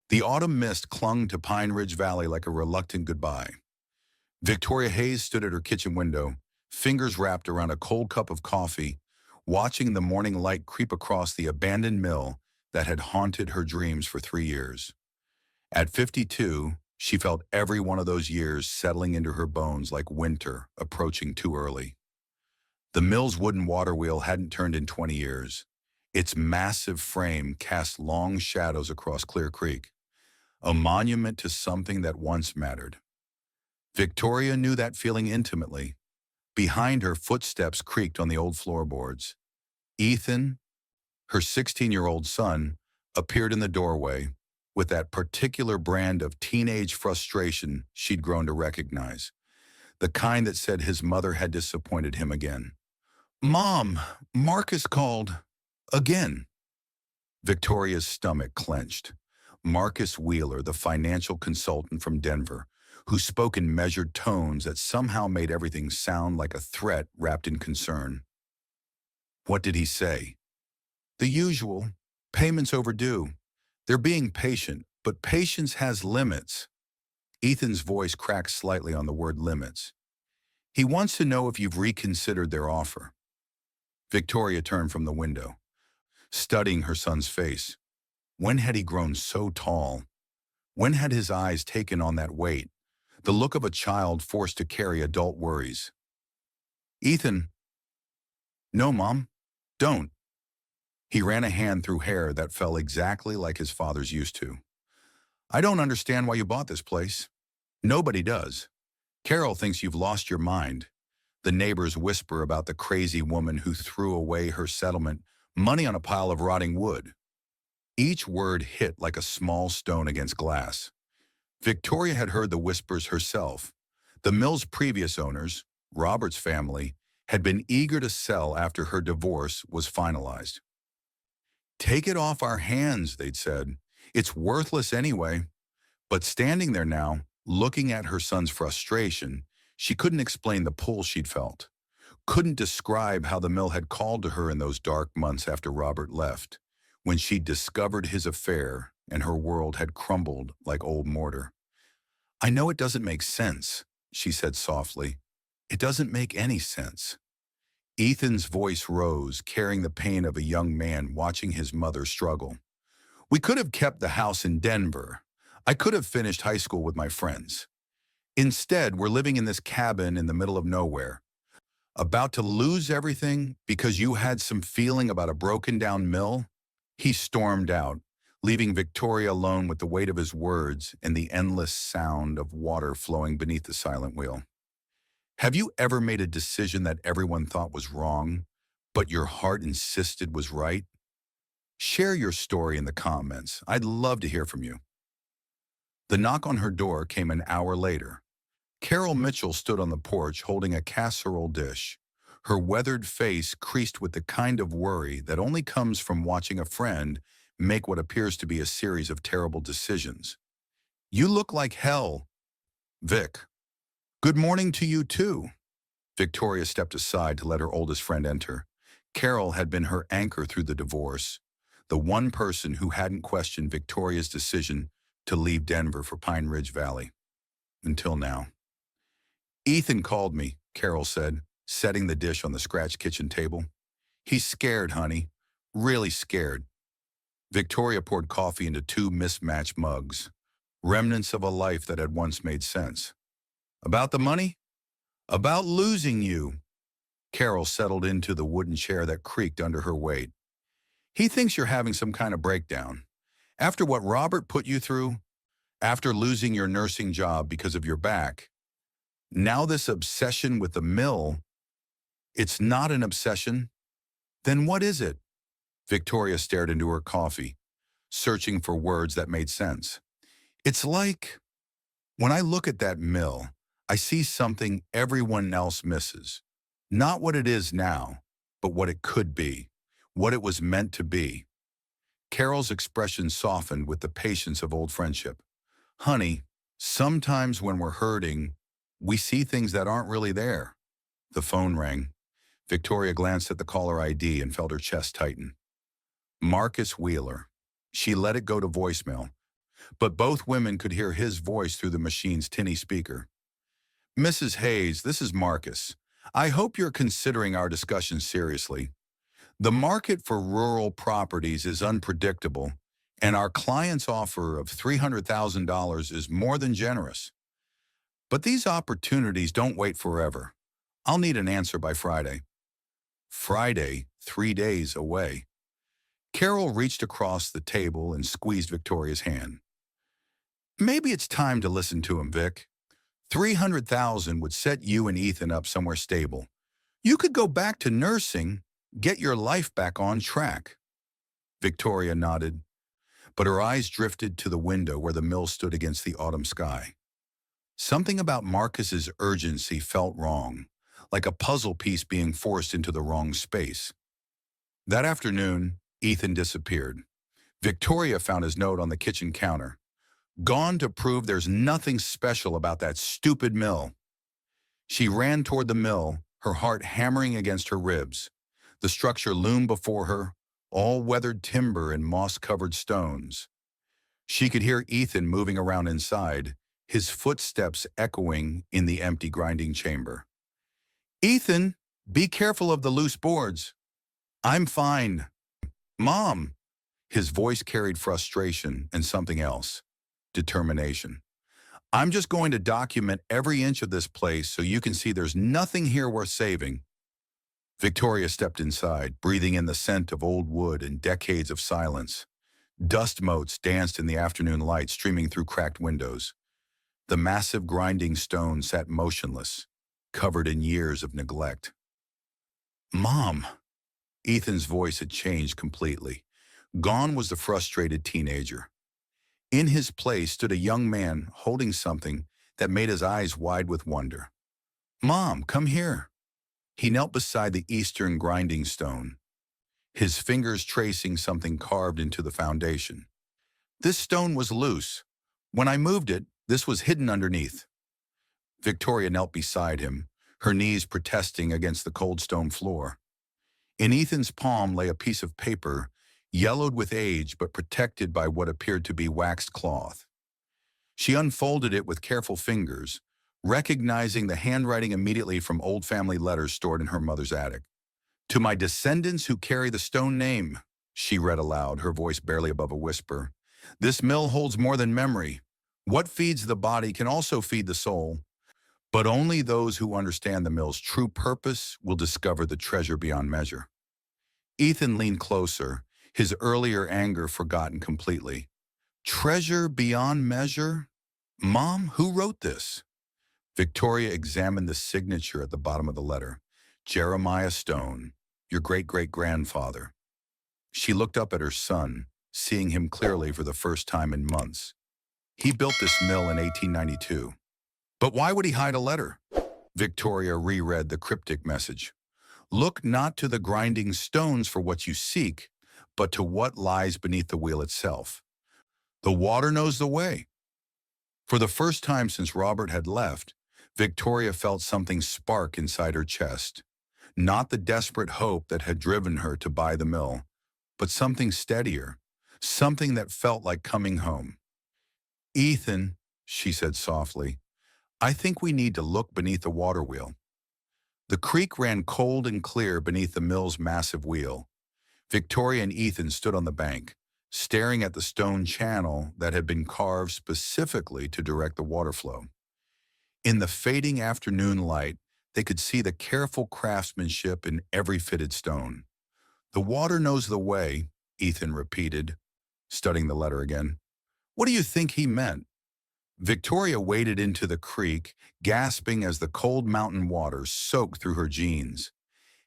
The autumn mist clung to Pine Ridge Valley like a reluctant goodbye. Victoria Hayes stood at her kitchen window, fingers wrapped around a cold cup of coffee, watching the morning light creep across the abandoned mill that had haunted her dreams for 3 years. At 52, she felt every one of those years settling into her bones like winter approaching too early. The mill's wooden water wheel hadn't turned in 20 years. Its massive frame cast long shadows across Clear Creek, a monument to something that once mattered. Victoria knew that feeling intimately. Behind her, footsteps creaked on the old floorboards. Ethan, her 16-year-old son, appeared in the doorway with that particular brand of teenage frustration she'd grown to recognize, the kind that said his mother had disappointed him again. "Mom, Marcus called. Again." Victoria's stomach clenched. Marcus Wheeler, the financial consultant from Denver, who spoke in measured tones that somehow made everything sound like a threat wrapped in concern. What did he say? The usual. Payments overdue. They're being patient, but patience has limits. Ethan's voice cracked slightly on the word limits. He wants to know if you've reconsidered their offer. Victoria turned from the window, studying her son's face. When had he grown so tall? When had his eyes taken on that weight, the look of a child forced to carry adult worries? Ethan. No, Mom, don't. He ran a hand through hair that fell exactly like his father's used to. I don't understand why you bought this place. Nobody does. Carol thinks you've lost your mind. The neighbors whisper about the crazy woman who threw away her settlement, money on a pile of rotting wood. Each word hit like a small stone against glass. Victoria had heard the whispers herself. The mill's previous owners, Robert's family, had been eager to sell after her divorce was finalized. Take it off our hands, they'd said. It's worthless anyway. But standing there now, looking at her son's frustration, she couldn't explain the pull she'd felt. Couldn't describe how the mill had called to her in those dark months after Robert left, when she'd discovered his affair and her world had crumbled like old mortar. I know it doesn't make sense, she said softly. It doesn't make any sense. Ethan's voice rose, carrying the pain of a young man watching his mother struggle. We could have kept the house in Denver. I could have finished high school with my friends. Instead, we're living in this cabin in the middle of nowhere, about to lose everything because you had some feeling about a broken-down mill. He stormed out, leaving Victoria alone with the weight of his words and the endless sound of water flowing beneath the silent wheel. Have you ever made a decision that everyone thought was wrong, but your heart insisted was right? Share your story in the comments. I'd love to hear from you. The knock on her door came an hour later. Carol Mitchell stood on the porch holding a casserole dish, her weathered face creased with the kind of worry that only comes from watching a friend make what appears to be a series of terrible decisions. You look like hell, Vic. Good morning to you too. Victoria stepped aside to let her oldest friend enter. Carol had been her anchor through the divorce, the one person who hadn't questioned Victoria's decision to leave Denver for Pine Ridge Valley. Until now. Ethan called me, Carol said, setting the dish on the scratch kitchen table. He's scared, honey. Really scared. Victoria poured coffee into two mismatched mugs, remnants of a life that had once made sense. About the money? About losing you. Carol settled into the wooden chair that creaked under her weight. He thinks you're having some kind of breakdown. After what Robert put you through, after losing your nursing job because of your back, now this obsession with the mill, it's not an obsession. Then what is it? Victoria stared into her coffee, searching for words that made sense. It's like, when I look at that mill, I see something everyone else misses. Not what it is now, but what it could be, what it was meant to be. Carol's expression softened with the patience of old friendship. Honey, sometimes when we're hurting, we see things that aren't really there. The phone rang. Victoria glanced at the caller ID and felt her chest tighten. Marcus Wheeler. She let it go to voicemail, but both women could hear his voice through the machine's tinny speaker. Mrs. Hayes, this is Marcus. I hope you're considering our discussion seriously. The market for rural properties is unpredictable, and our client's offer of $300,000 is more than generous. But these opportunities don't wait forever. I'll need an answer by Friday. Friday, 3 days away. Carol reached across the table and squeezed Victoria's hand. Maybe it's time to listen to him, Vic. 300,000 would set you and Ethan up somewhere stable. You could go back to nursing, get your life back on track. Victoria nodded, but her eyes drifted to the window where the mill stood against the autumn sky. Something about Marcus's urgency felt wrong, like a puzzle piece being forced into the wrong space. That afternoon, Ethan disappeared. Victoria found his note on the kitchen counter. Gone to prove there's nothing special about that stupid mill. She ran toward the mill, her heart hammering against her ribs. The structure loomed before her, all weathered timber and moss-covered stones. She could hear Ethan moving around inside, his footsteps echoing in the empty grinding chamber. Ethan, be careful of the loose boards. I'm fine. Mom. His voice carried frustration and something else. Determination. I'm just going to document every inch of this place so you can see there's nothing here worth saving. Victoria stepped inside, breathing in the scent of old wood and decades of silence. Dust motes danced in the afternoon light streaming through cracked windows. The massive grinding stone sat motionless, covered in years of neglect. Mom! Ethan's voice had changed completely. Gone was the frustrated teenager. In his place stood a young man holding something that made his eyes wide with wonder. Mom, come here. He knelt beside the eastern grinding stone, his fingers tracing something carved into the foundation. This stone was loose. When I moved it, this was hidden underneath. Victoria knelt beside him, her knees protesting against the cold stone floor. In Ethan's palm lay a piece of paper, yellowed with age but protected by what appeared to be waxed cloth. She unfolded it with careful fingers, recognizing the handwriting immediately from old family letters stored in her mother's attic. To my descendants who carry the stone name, she read aloud, her voice barely above a whisper. This mill holds more than memory. What feeds the body can also feed the soul. But only those who understand the mill's true purpose will discover the treasure beyond measure. Ethan leaned closer, his earlier anger forgotten completely. Treasure beyond measure? Mom, who wrote this? Victoria examined the signature at the bottom of the letter. Jeremiah Stone, your great-great-grandfather. She looked up at her son, seeing him clearly for the first time in months. He built this mill in 1892. But why would he hide a letter? Victoria reread the cryptic message. Look not to the grinding stones for what you seek, but to what lies beneath the wheel itself. The water knows the way. For the first time since Robert had left, Victoria felt something spark inside her chest. Not the desperate hope that had driven her to buy the mill, but something steadier, something that felt like coming home. Ethan, she said softly, I think we need to look beneath the water wheel. The creek ran cold and clear beneath the mill's massive wheel. Victoria and Ethan stood on the bank, staring at the stone channel that had been carved specifically to direct the water flow. In the fading afternoon light, they could see the careful craftsmanship in every fitted stone. The water knows the way, Ethan repeated, studying the letter again. What do you think he meant? Victoria waded into the creek, gasping as the cold mountain water soaked through her jeans.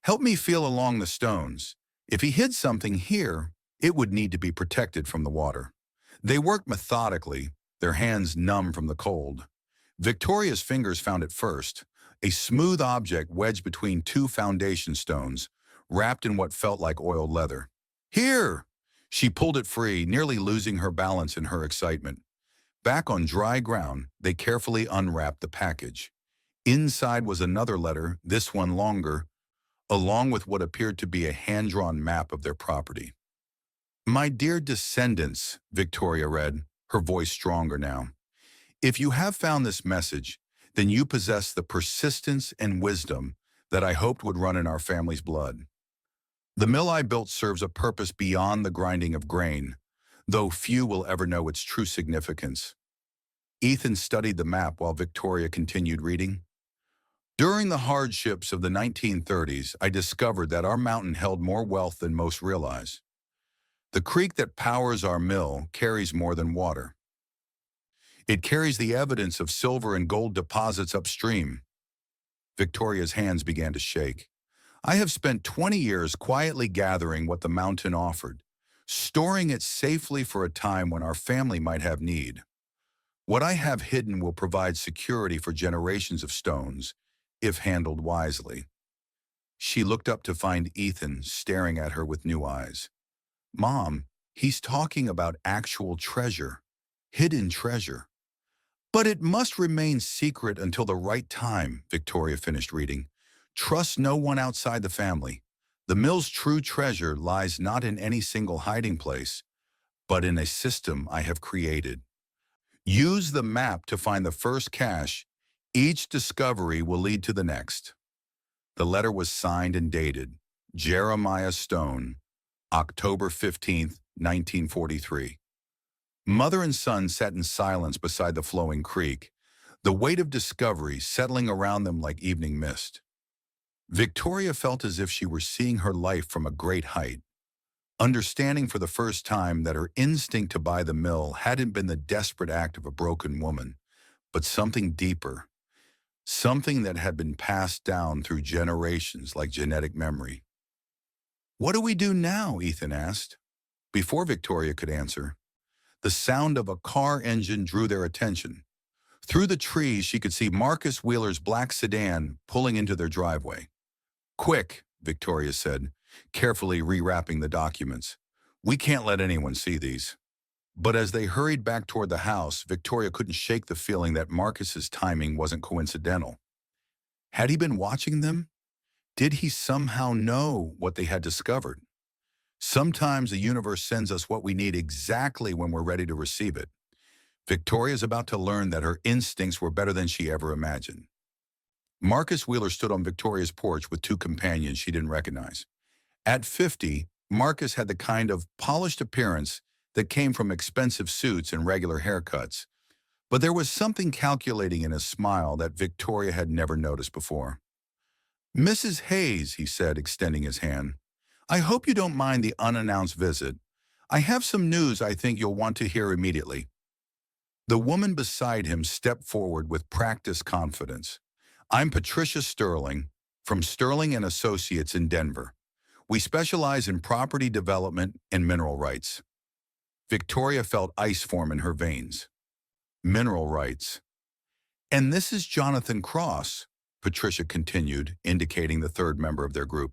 Help me feel along the stones. If he hid something here, it would need to be protected from the water. They worked methodically, their hands numb from the cold. Victoria's fingers found it first, a smooth object wedged between two foundation stones, wrapped in what felt like oiled leather. Here! She pulled it free, nearly losing her balance in her excitement. Back on dry ground, they carefully unwrapped the package. Inside was another letter, this one longer, along with what appeared to be a hand-drawn map of their property. My dear descendants, Victoria read, her voice stronger now. If you have found this message, then you possess the persistence and wisdom that I hoped would run in our family's blood. The mill I built serves a purpose beyond the grinding of grain, though few will ever know its true significance. Ethan studied the map while Victoria continued reading. During the hardships of the 1930s, I discovered that our mountain held more wealth than most realize. The creek that powers our mill carries more than water. It carries the evidence of silver and gold deposits upstream. Victoria's hands began to shake. I have spent 20 years quietly gathering what the mountain offered, storing it safely for a time when our family might have need. What I have hidden will provide security for generations of stones, if handled wisely. She looked up to find Ethan staring at her with new eyes. Mom, he's talking about actual treasure, hidden treasure. But it must remain secret until the right time, Victoria finished reading. Trust no one outside the family. The mill's true treasure lies not in any single hiding place, but in a system I have created. Use the map to find the first cache. Each discovery will lead to the next. The letter was signed and dated, Jeremiah Stone, October 15th, 1943. Mother and son sat in silence beside the flowing creek, the weight of discovery settling around them like evening mist. Victoria felt as if she were seeing her life from a great height, understanding for the first time that her instinct to buy the mill hadn't been the desperate act of a broken woman, but something deeper, something that had been passed down through generations like genetic memory. What do we do now? Ethan asked. Before Victoria could answer, the sound of a car engine drew their attention. Through the trees, she could see Marcus Wheeler's black sedan pulling into their driveway. Quick, Victoria said, carefully rewrapping the documents. We can't let anyone see these. But as they hurried back toward the house, Victoria couldn't shake the feeling that Marcus's timing wasn't coincidental. Had he been watching them? Did he somehow know what they had discovered? Sometimes the universe sends us what we need exactly when we're ready to receive it. Victoria's about to learn that her instincts were better than she ever imagined. Marcus Wheeler stood on Victoria's porch with two companions she didn't recognize. At 50, Marcus had the kind of polished appearance that came from expensive suits and regular haircuts. But there was something calculating in his smile that Victoria had never noticed before. Mrs. Hayes, he said, extending his hand, I hope you don't mind the unannounced visit. I have some news I think you'll want to hear immediately. The woman beside him stepped forward with practiced confidence. I'm Patricia Sterling, from Sterling and Associates in Denver. We specialize in property development and mineral rights. Victoria felt ice form in her veins. Mineral rights. And this is Jonathan Cross, Patricia continued, indicating the third member of their group.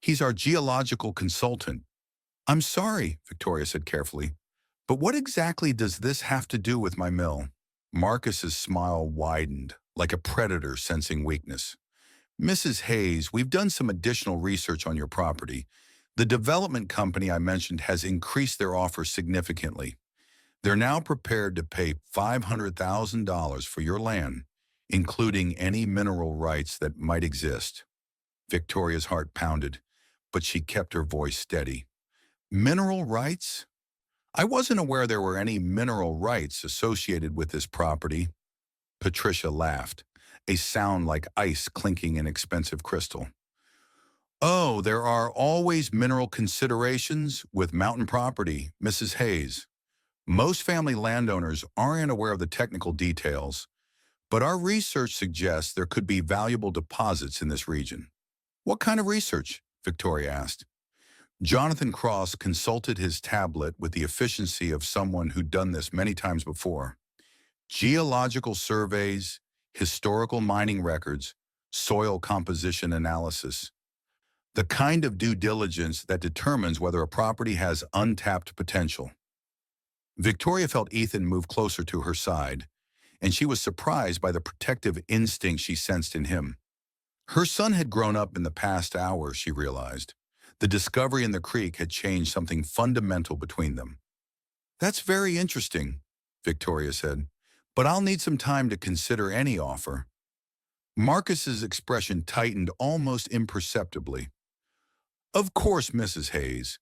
He's our geological consultant. I'm sorry, Victoria said carefully, but what exactly does this have to do with my mill? Marcus's smile widened, like a predator sensing weakness. Mrs. Hayes, we've done some additional research on your property. The development company I mentioned has increased their offer significantly. They're now prepared to pay $500,000 for your land, including any mineral rights that might exist. Victoria's heart pounded, but she kept her voice steady. Mineral rights? I wasn't aware there were any mineral rights associated with this property. Patricia laughed, a sound like ice clinking in expensive crystal. Oh, there are always mineral considerations with mountain property, Mrs. Hayes. Most family landowners aren't aware of the technical details, but our research suggests there could be valuable deposits in this region. What kind of research? Victoria asked. Jonathan Cross consulted his tablet with the efficiency of someone who'd done this many times before. Geological surveys, historical mining records, soil composition analysis. The kind of due diligence that determines whether a property has untapped potential. Victoria felt Ethan move closer to her side, and she was surprised by the protective instinct she sensed in him. Her son had grown up in the past hour, she realized. The discovery in the creek had changed something fundamental between them. That's very interesting, Victoria said, but I'll need some time to consider any offer. Marcus's expression tightened almost imperceptibly. Of course, Mrs. Hayes,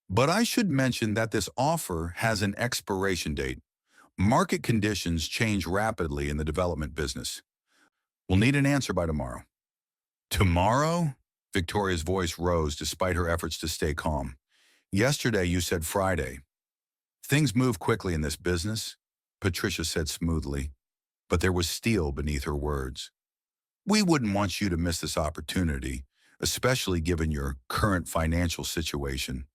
but I should mention that this offer has an expiration date. Market conditions change rapidly in the development business. We'll need an answer by tomorrow. Tomorrow? Victoria's voice rose despite her efforts to stay calm. Yesterday you said Friday. Things move quickly in this business, Patricia said smoothly, but there was steel beneath her words. We wouldn't want you to miss this opportunity, especially given your current financial situation.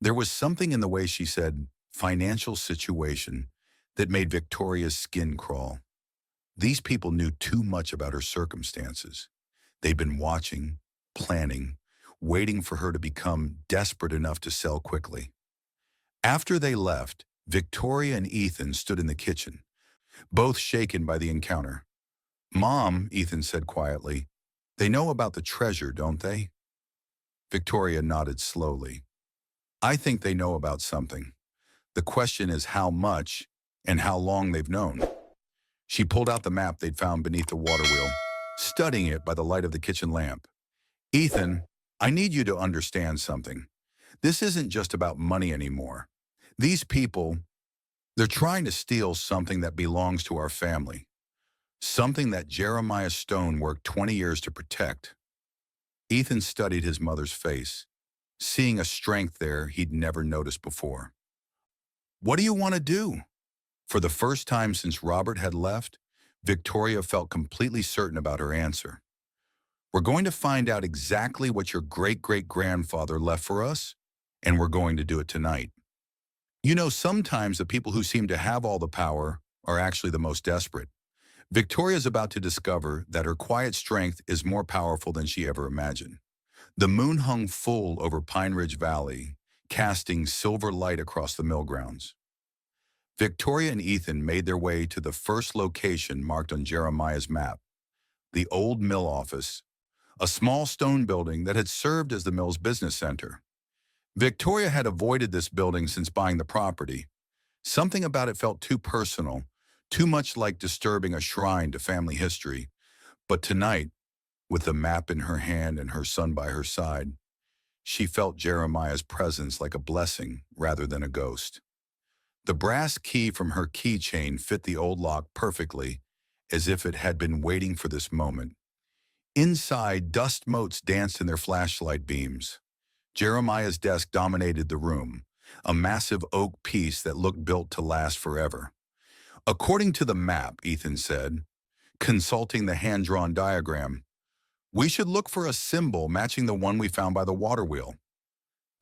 There was something in the way she said financial situation that made Victoria's skin crawl. These people knew too much about her circumstances. They'd been watching, planning, waiting for her to become desperate enough to sell quickly. After they left, Victoria and Ethan stood in the kitchen, both shaken by the encounter. Mom, Ethan said quietly, they know about the treasure, don't they? Victoria nodded slowly. I think they know about something. The question is how much and how long they've known. She pulled out the map they'd found beneath the water wheel, studying it by the light of the kitchen lamp. Ethan, I need you to understand something. This isn't just about money anymore. These people, they're trying to steal something that belongs to our family. Something that Jeremiah Stone worked 20 years to protect. Ethan studied his mother's face, seeing a strength there he'd never noticed before. What do you want to do? For the first time since Robert had left, Victoria felt completely certain about her answer. We're going to find out exactly what your great-great-grandfather left for us, and we're going to do it tonight. You know, sometimes the people who seem to have all the power are actually the most desperate. Victoria's about to discover that her quiet strength is more powerful than she ever imagined. The moon hung full over Pine Ridge Valley, casting silver light across the mill grounds. Victoria and Ethan made their way to the first location marked on Jeremiah's map, the old mill office, a small stone building that had served as the mill's business center. Victoria had avoided this building since buying the property. Something about it felt too personal, too much like disturbing a shrine to family history. But tonight, with the map in her hand and her son by her side, she felt Jeremiah's presence like a blessing rather than a ghost. The brass key from her keychain fit the old lock perfectly, as if it had been waiting for this moment. Inside, dust motes danced in their flashlight beams. Jeremiah's desk dominated the room, a massive oak piece that looked built to last forever. According to the map, Ethan said, consulting the hand-drawn diagram, we should look for a symbol matching the one we found by the water wheel.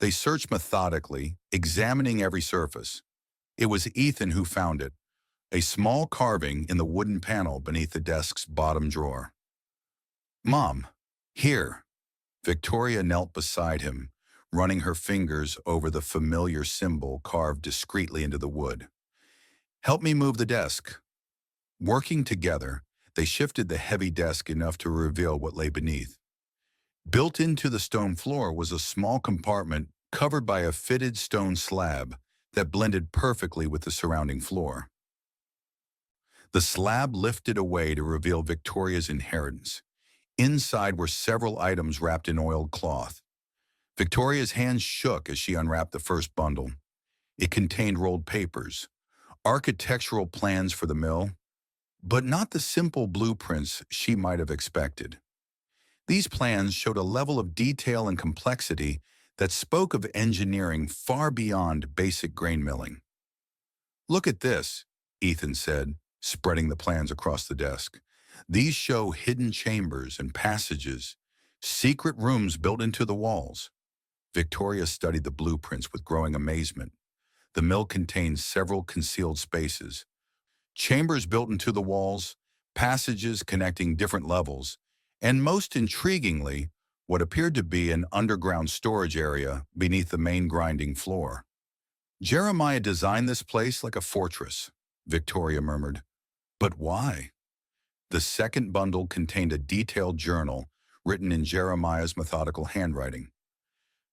They searched methodically, examining every surface. It was Ethan who found it, a small carving in the wooden panel beneath the desk's bottom drawer. Mom, here. Victoria knelt beside him, running her fingers over the familiar symbol carved discreetly into the wood. Help me move the desk. Working together, they shifted the heavy desk enough to reveal what lay beneath. Built into the stone floor was a small compartment covered by a fitted stone slab that blended perfectly with the surrounding floor. The slab lifted away to reveal Victoria's inheritance. Inside were several items wrapped in oiled cloth. Victoria's hands shook as she unwrapped the first bundle. It contained rolled papers, architectural plans for the mill, but not the simple blueprints she might have expected. These plans showed a level of detail and complexity that spoke of engineering far beyond basic grain milling. Look at this, Ethan said, spreading the plans across the desk. These show hidden chambers and passages, secret rooms built into the walls. Victoria studied the blueprints with growing amazement. The mill contained several concealed spaces, chambers built into the walls, passages connecting different levels, and most intriguingly, what appeared to be an underground storage area beneath the main grinding floor. Jeremiah designed this place like a fortress, Victoria murmured. But why? The second bundle contained a detailed journal written in Jeremiah's methodical handwriting.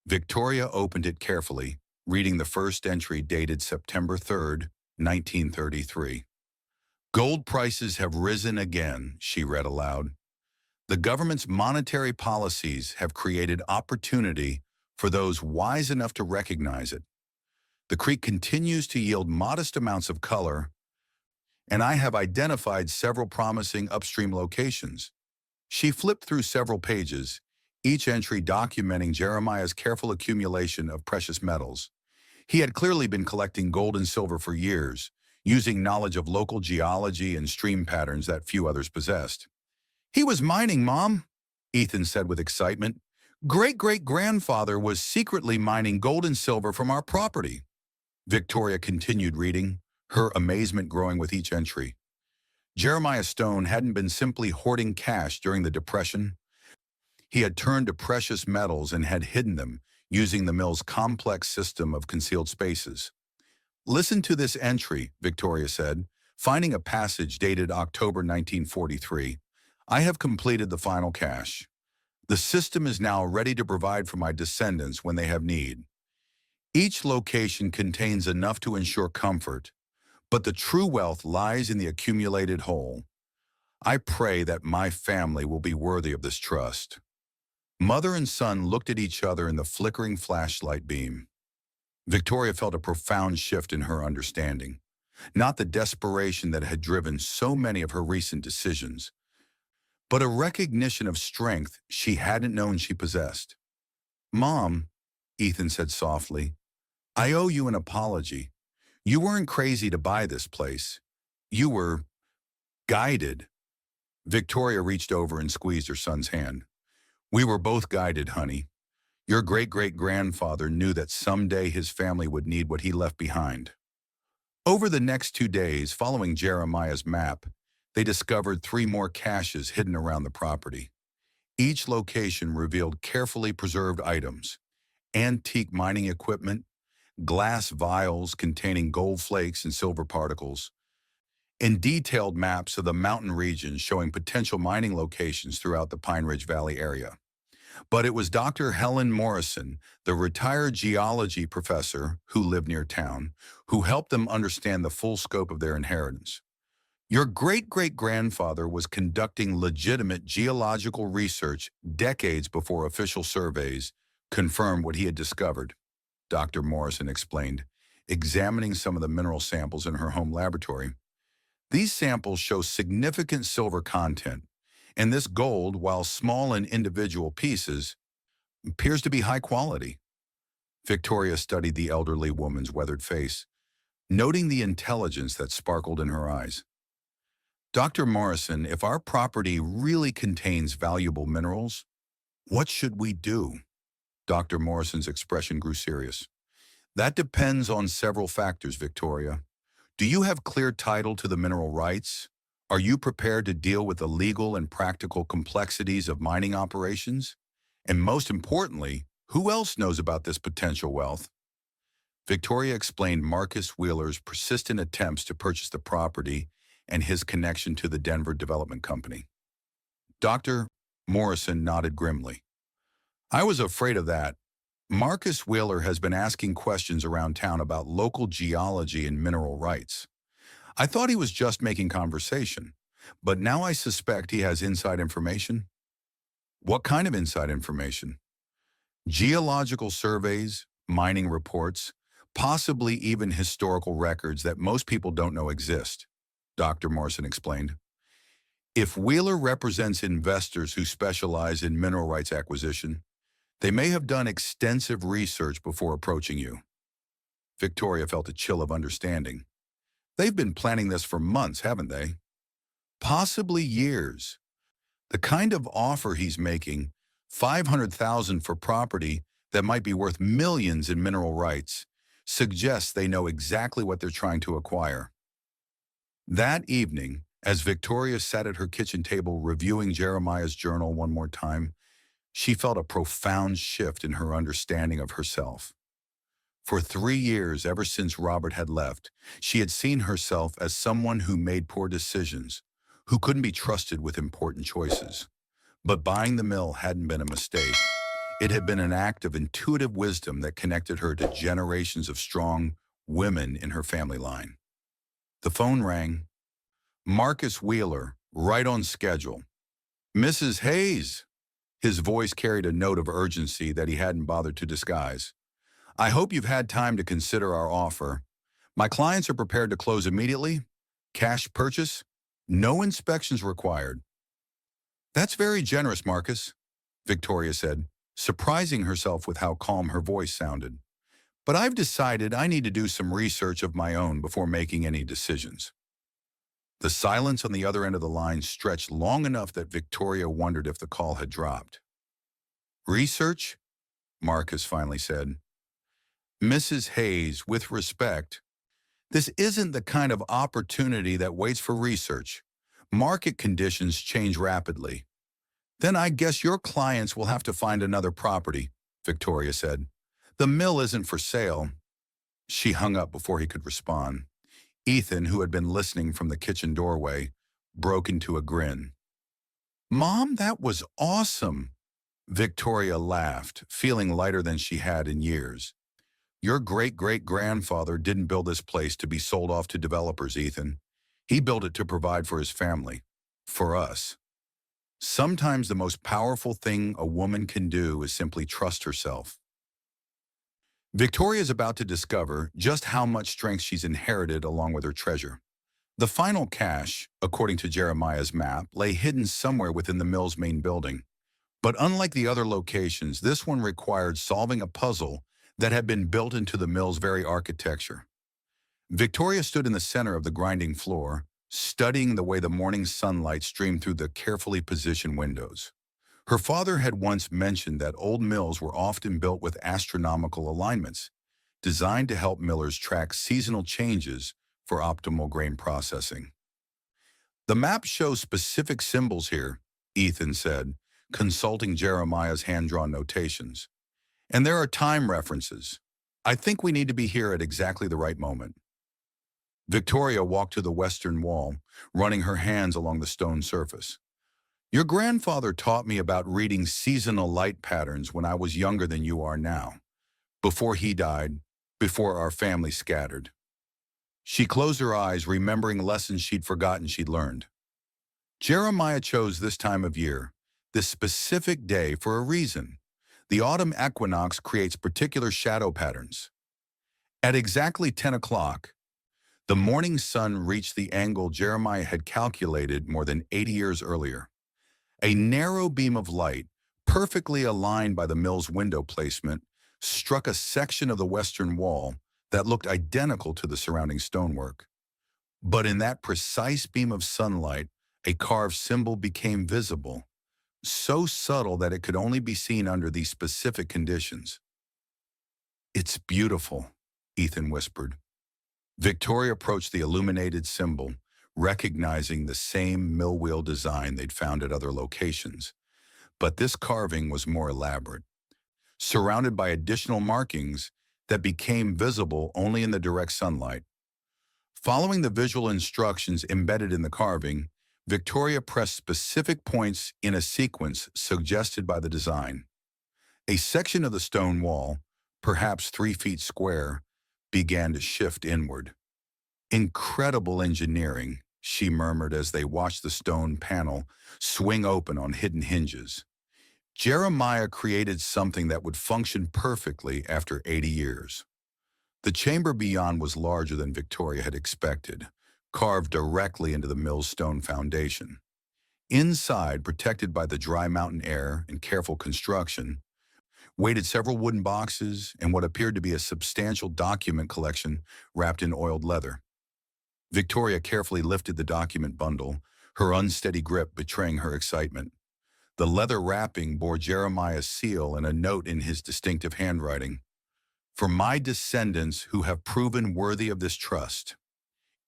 Victoria opened it carefully, reading the first entry dated September 3rd, 1933. Gold prices have risen again, she read aloud. The government's monetary policies have created opportunity for those wise enough to recognize it. The creek continues to yield modest amounts of color, and I have identified several promising upstream locations. She flipped through several pages, each entry documenting Jeremiah's careful accumulation of precious metals. He had clearly been collecting gold and silver for years, using knowledge of local geology and stream patterns that few others possessed. "He was mining, Mom," Ethan said with excitement. "Great-great-grandfather was secretly mining gold and silver from our property." Victoria continued reading, her amazement growing with each entry. Jeremiah Stone hadn't been simply hoarding cash during the Depression. He had turned to precious metals and had hidden them, using the mill's complex system of concealed spaces. "Listen to this entry," Victoria said, finding a passage dated October 1943. "I have completed the final cache. The system is now ready to provide for my descendants when they have need. Each location contains enough to ensure comfort, but the true wealth lies in the accumulated whole. I pray that my family will be worthy of this trust." Mother and son looked at each other in the flickering flashlight beam. Victoria felt a profound shift in her understanding, not the desperation that had driven so many of her recent decisions, but a recognition of strength she hadn't known she possessed. "Mom," Ethan said softly, "I owe you an apology. You weren't crazy to buy this place. You were guided." Victoria reached over and squeezed her son's hand. "We were both guided, honey. Your great-great-grandfather knew that someday his family would need what he left behind." Over the next 2 days, following Jeremiah's map, they discovered 3 more caches hidden around the property. Each location revealed carefully preserved items, antique mining equipment, glass vials containing gold flakes and silver particles, and detailed maps of the mountain regions showing potential mining locations throughout the Pine Ridge Valley area. But it was Dr. Helen Morrison, the retired geology professor who lived near town, who helped them understand the full scope of their inheritance. "Your great-great-grandfather was conducting legitimate geological research decades before official surveys confirmed what he had discovered," Dr. Morrison explained, examining some of the mineral samples in her home laboratory. "These samples show significant silver content, and this gold, while small in individual pieces, appears to be high quality." Victoria studied the elderly woman's weathered face, noting the intelligence that sparkled in her eyes. "Dr. Morrison, if our property really contains valuable minerals, what should we do?" Dr. Morrison's expression grew serious. "That depends on several factors, Victoria. Do you have clear title to the mineral rights? Are you prepared to deal with the legal and practical complexities of mining operations? And most importantly, who else knows about this potential wealth?" Victoria explained Marcus Wheeler's persistent attempts to purchase the property and his connection to the Denver Development Company. Dr. Morrison nodded grimly. "I was afraid of that. Marcus Wheeler has been asking questions around town about local geology and mineral rights. I thought he was just making conversation, but now I suspect he has inside information." "What kind of inside information?" "Geological surveys, mining reports, possibly even historical records that most people don't know exist," Dr. Morrison explained. "If Wheeler represents investors who specialize in mineral rights acquisition, they may have done extensive research before approaching you." Victoria felt a chill of understanding. "They've been planning this for months, haven't they?" "Possibly years. The kind of offer he's making, 500,000 for property that might be worth millions in mineral rights, suggests they know exactly what they're trying to acquire." That evening, as Victoria sat at her kitchen table reviewing Jeremiah's journal one more time, she felt a profound shift in her understanding of herself. For 3 years, ever since Robert had left, she had seen herself as someone who made poor decisions, who couldn't be trusted with important choices. But buying the mill hadn't been a mistake. It had been an act of intuitive wisdom that connected her to generations of strong women in her family line. The phone rang. Marcus Wheeler, right on schedule. Mrs. Hayes. His voice carried a note of urgency that he hadn't bothered to disguise. I hope you've had time to consider our offer. My clients are prepared to close immediately. Cash purchase. No inspections required. That's very generous, Marcus, Victoria said, surprising herself with how calm her voice sounded. But I've decided I need to do some research of my own before making any decisions. The silence on the other end of the line stretched long enough that Victoria wondered if the call had dropped. Research? Marcus finally said. Mrs. Hayes, with respect, this isn't the kind of opportunity that waits for research. Market conditions change rapidly. Then I guess your clients will have to find another property, Victoria said. The mill isn't for sale. She hung up before he could respond. Ethan, who had been listening from the kitchen doorway, broke into a grin. Mom, that was awesome. Victoria laughed, feeling lighter than she had in years. Your great-great-grandfather didn't build this place to be sold off to developers, Ethan. He built it to provide for his family, for us. Sometimes the most powerful thing a woman can do is simply trust herself. Victoria is about to discover just how much strength she's inherited along with her treasure. The final cache, according to Jeremiah's map, lay hidden somewhere within the mill's main building. But unlike the other locations, this one required solving a puzzle that had been built into the mill's very architecture. Victoria stood in the center of the grinding floor, studying the way the morning sunlight streamed through the carefully positioned windows. Her father had once mentioned that old mills were often built with astronomical alignments, designed to help millers track seasonal changes for optimal grain processing. The map shows specific symbols here, Ethan said, consulting Jeremiah's hand-drawn notations. And there are time references. I think we need to be here at exactly the right moment. Victoria walked to the western wall, running her hands along the stone surface. Your grandfather taught me about reading seasonal light patterns when I was younger than you are now, before he died, before our family scattered. She closed her eyes, remembering lessons she'd forgotten she'd learned. Jeremiah chose this time of year, this specific day, for a reason. The autumn equinox creates particular shadow patterns. At exactly 10 o'clock, the morning sun reached the angle Jeremiah had calculated more than 80 years earlier. A narrow beam of light, perfectly aligned by the mill's window placement, struck a section of the western wall that looked identical to the surrounding stonework. But in that precise beam of sunlight, a carved symbol became visible, so subtle that it could only be seen under these specific conditions. It's beautiful, Ethan whispered. Victoria approached the illuminated symbol, recognizing the same mill wheel design they'd found at other locations. But this carving was more elaborate, surrounded by additional markings that became visible only in the direct sunlight. Following the visual instructions embedded in the carving, Victoria pressed specific points in a sequence suggested by the design. A section of the stone wall, perhaps 3 feet square, began to shift inward. Incredible engineering, she murmured as they watched the stone panel swing open on hidden hinges. Jeremiah created something that would function perfectly after 80 years. The chamber beyond was larger than Victoria had expected, carved directly into the mill's stone foundation. Inside, protected by the dry mountain air and careful construction, waited several wooden boxes and what appeared to be a substantial document collection wrapped in oiled leather. Victoria carefully lifted the document bundle, her unsteady grip betraying her excitement. The leather wrapping bore Jeremiah's seal and a note in his distinctive handwriting. For my descendants who have proven worthy of this trust.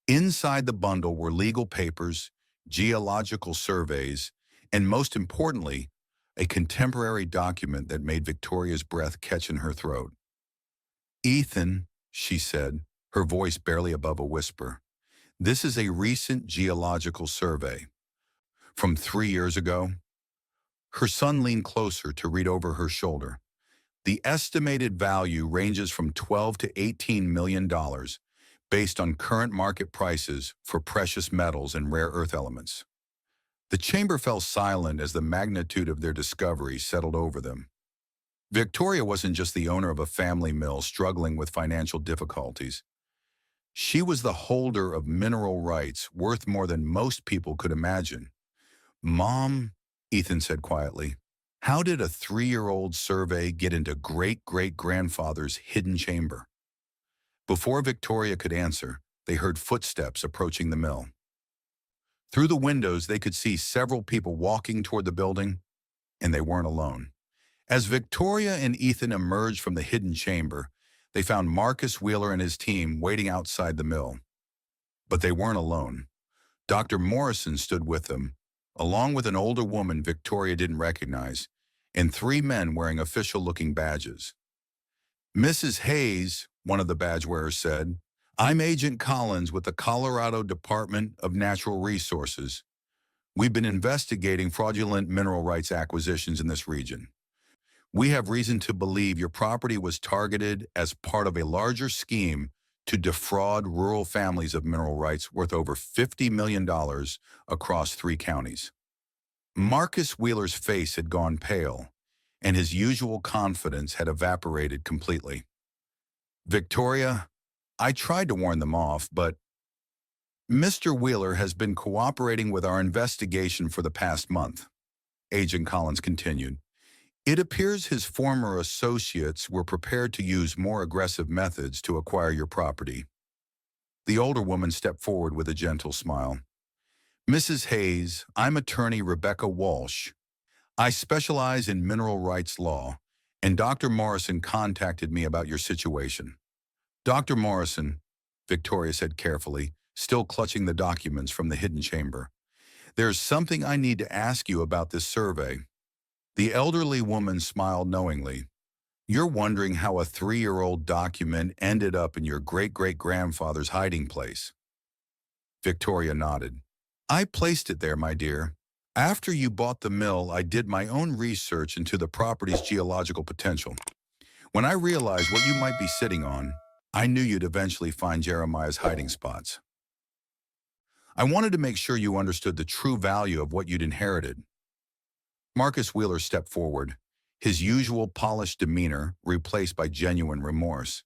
Inside the bundle were legal papers, geological surveys, and most importantly, a contemporary document that made Victoria's breath catch in her throat. Ethan, she said, her voice barely above a whisper, this is a recent geological survey. From 3 years ago. Her son leaned closer to read over her shoulder. The estimated value ranges from $12 to $18 million based on current market prices for precious metals and rare earth elements. The chamber fell silent as the magnitude of their discovery settled over them. Victoria wasn't just the owner of a family mill struggling with financial difficulties. She was the holder of mineral rights worth more than most people could imagine. "Mom," Ethan said quietly, "how did a 3-year-old survey get into great-great-grandfather's hidden chamber?" Before Victoria could answer, they heard footsteps approaching the mill. Through the windows, they could see several people walking toward the building, and they weren't alone. As Victoria and Ethan emerged from the hidden chamber, they found Marcus Wheeler and his team waiting outside the mill. But they weren't alone. Dr. Morrison stood with them, along with an older woman Victoria didn't recognize, and 3 men wearing official-looking badges. "Mrs. Hayes," one of the badge wearers said, "I'm Agent Collins with the Colorado Department of Natural Resources. We've been investigating fraudulent mineral rights acquisitions in this region. We have reason to believe your property was targeted as part of a larger scheme to defraud rural families of mineral rights worth over $50 million across 3 counties." Marcus Wheeler's face had gone pale, and his usual confidence had evaporated completely. "Victoria, I tried to warn them off, but Mr. Wheeler has been cooperating with our investigation for the past month," Agent Collins continued. "It appears his former associates were prepared to use more aggressive methods to acquire your property." The older woman stepped forward with a gentle smile. "Mrs. Hayes, I'm attorney Rebecca Walsh. I specialize in mineral rights law, and Dr. Morrison contacted me about your situation." "Dr. Morrison," Victoria said carefully, still clutching the documents from the hidden chamber, "there's something I need to ask you about this survey." The elderly woman smiled knowingly. "You're wondering how a 3-year-old document ended up in your great-great-grandfather's hiding place." Victoria nodded. "I placed it there, my dear. After you bought the mill, I did my own research into the property's geological potential. When I realized what you might be sitting on, I knew you'd eventually find Jeremiah's hiding spots. I wanted to make sure you understood the true value of what you'd inherited." Marcus Wheeler stepped forward, his usual polished demeanor replaced by genuine remorse.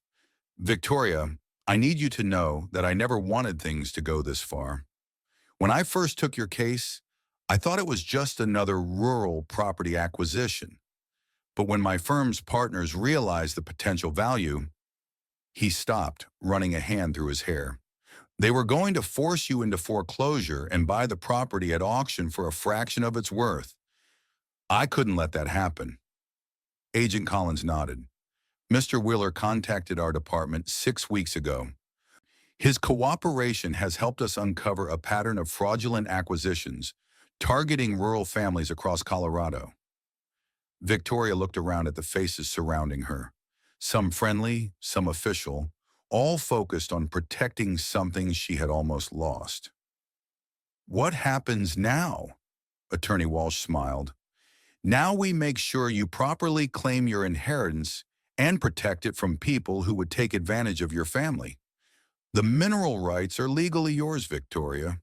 "Victoria, I need you to know that I never wanted things to go this far. When I first took your case, I thought it was just another rural property acquisition. But when my firm's partners realized the potential value—" He stopped, running a hand through his hair. "They were going to force you into foreclosure and buy the property at auction for a fraction of its worth. I couldn't let that happen." Agent Collins nodded. "Mr. Wheeler contacted our department 6 weeks ago. His cooperation has helped us uncover a pattern of fraudulent acquisitions targeting rural families across Colorado." Victoria looked around at the faces surrounding her, some friendly, some official, all focused on protecting something she had almost lost. "What happens now?" Attorney Walsh smiled. "Now we make sure you properly claim your inheritance and protect it from people who would take advantage of your family. The mineral rights are legally yours, Victoria.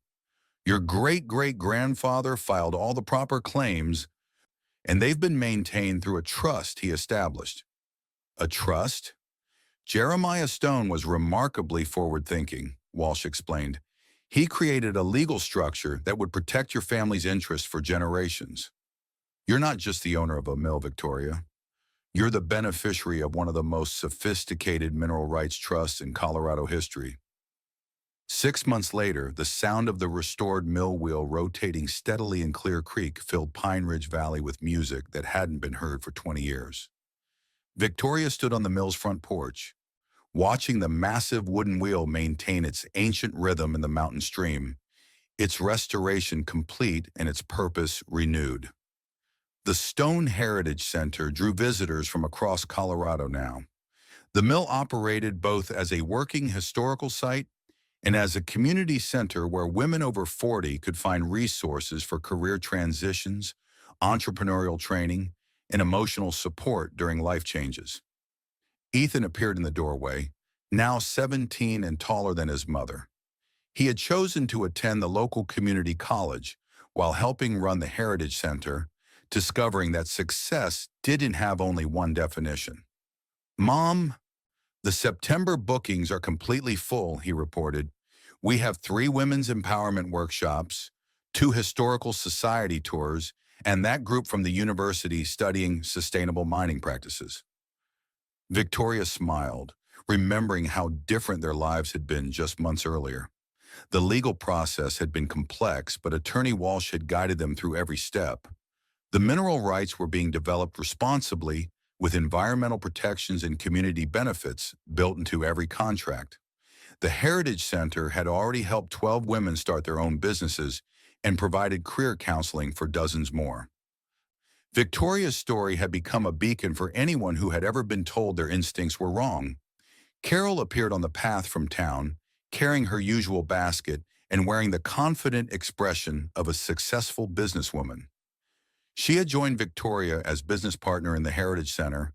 Your great-great-grandfather filed all the proper claims, and they've been maintained through a trust he established." "A trust?" "Jeremiah Stone was remarkably forward-thinking," Walsh explained. "He created a legal structure that would protect your family's interests for generations. You're not just the owner of a mill, Victoria. You're the beneficiary of one of the most sophisticated mineral rights trusts in Colorado history." 6 months later, the sound of the restored mill wheel rotating steadily in Clear Creek filled Pine Ridge Valley with music that hadn't been heard for 20 years. Victoria stood on the mill's front porch, watching the massive wooden wheel maintain its ancient rhythm in the mountain stream, its restoration complete and its purpose renewed. The Stone Heritage Center drew visitors from across Colorado now. The mill operated both as a working historical site and as a community center where women over 40 could find resources for career transitions, entrepreneurial training, and emotional support during life changes. Ethan appeared in the doorway, now 17 and taller than his mother. He had chosen to attend the local community college while helping run the Heritage Center, discovering that success didn't have only one definition. "Mom, the September bookings are completely full," he reported. "We have 3 women's empowerment workshops, 2 historical society tours, and that group from the university studying sustainable mining practices." Victoria smiled, remembering how different their lives had been just months earlier. The legal process had been complex, but Attorney Walsh had guided them through every step. The mineral rights were being developed responsibly, with environmental protections and community benefits built into every contract. The Heritage Center had already helped 12 women start their own businesses and provided career counseling for dozens more. Victoria's story had become a beacon for anyone who had ever been told their instincts were wrong. Carol appeared on the path from town, carrying her usual basket and wearing the confident expression of a successful businesswoman. She had joined Victoria as business partner in the Heritage Center,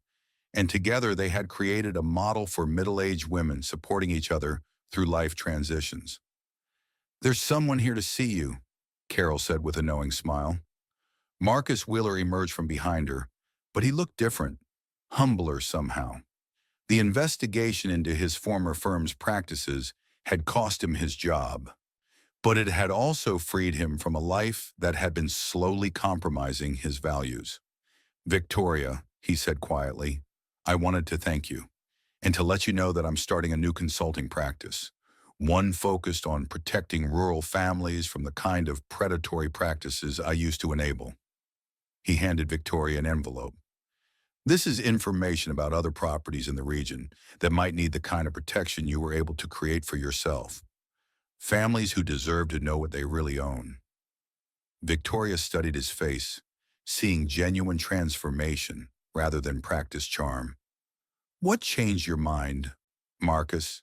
and together they had created a model for middle-aged women supporting each other through life transitions. "There's someone here to see you," Carol said with a knowing smile. Marcus Wheeler emerged from behind her, but he looked different, humbler somehow. The investigation into his former firm's practices had cost him his job, but it had also freed him from a life that had been slowly compromising his values. "Victoria," he said quietly, "I wanted to thank you, and to let you know that I'm starting a new consulting practice, one focused on protecting rural families from the kind of predatory practices I used to enable." He handed Victoria an envelope. "This is information about other properties in the region that might need the kind of protection you were able to create for yourself. Families who deserve to know what they really own." Victoria studied his face, seeing genuine transformation rather than practiced charm. "What changed your mind, Marcus?"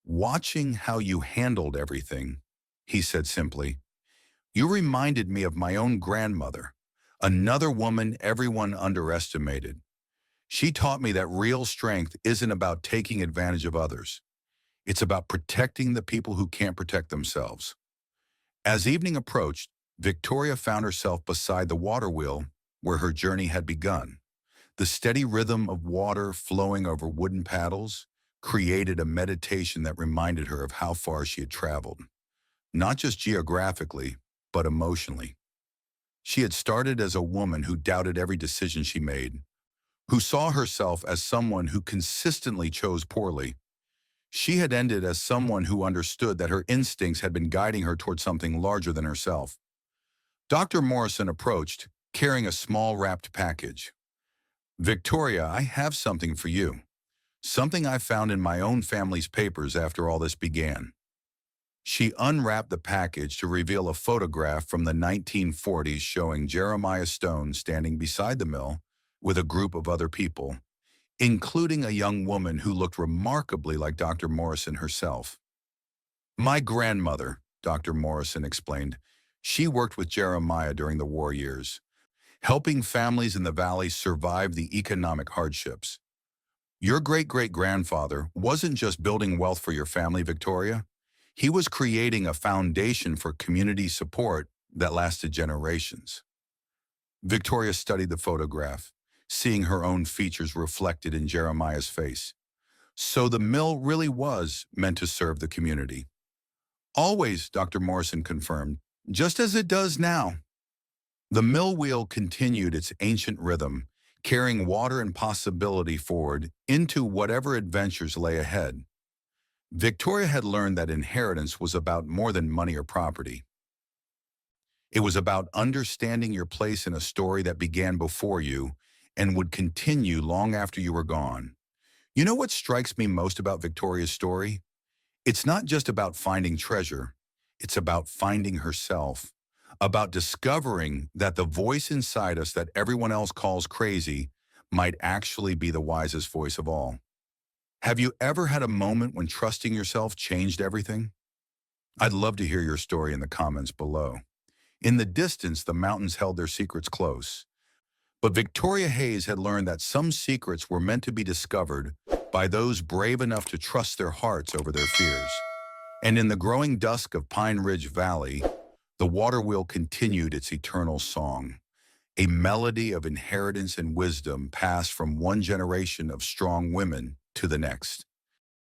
"Watching how you handled everything," he said simply. "You reminded me of my own grandmother, another woman everyone underestimated. She taught me that real strength isn't about taking advantage of others. It's about protecting the people who can't protect themselves." As evening approached, Victoria found herself beside the water wheel where her journey had begun. The steady rhythm of water flowing over wooden paddles created a meditation that reminded her of how far she had traveled, not just geographically, but emotionally. She had started as a woman who doubted every decision she made, who saw herself as someone who consistently chose poorly. She had ended as someone who understood that her instincts had been guiding her toward something larger than herself. Dr. Morrison approached, carrying a small wrapped package. "Victoria, I have something for you. Something I found in my own family's papers after all this began." She unwrapped the package to reveal a photograph from the 1940s showing Jeremiah Stone standing beside the mill with a group of other people, including a young woman who looked remarkably like Dr. Morrison herself. "My grandmother," Dr. Morrison explained. "She worked with Jeremiah during the war years, helping families in the valley survive the economic hardships. Your great-great-grandfather wasn't just building wealth for your family, Victoria. He was creating a foundation for community support that lasted generations." Victoria studied the photograph, seeing her own features reflected in Jeremiah's face. So the mill really was meant to serve the community. "Always," Dr. Morrison confirmed, "just as it does now." The mill wheel continued its ancient rhythm, carrying water and possibility forward into whatever adventures lay ahead. Victoria had learned that inheritance was about more than money or property. It was about understanding your place in a story that began before you and would continue long after you were gone. You know what strikes me most about Victoria's story? It's not just about finding treasure. It's about finding herself, about discovering that the voice inside us that everyone else calls crazy might actually be the wisest voice of all. Have you ever had a moment when trusting yourself changed everything? I'd love to hear your story in the comments below. In the distance, the mountains held their secrets close. But Victoria Hayes had learned that some secrets were meant to be discovered by those brave enough to trust their hearts over their fears. And in the growing dusk of Pine Ridge Valley, the water wheel continued its eternal song, a melody of inheritance and wisdom passed from one generation of strong women to the next.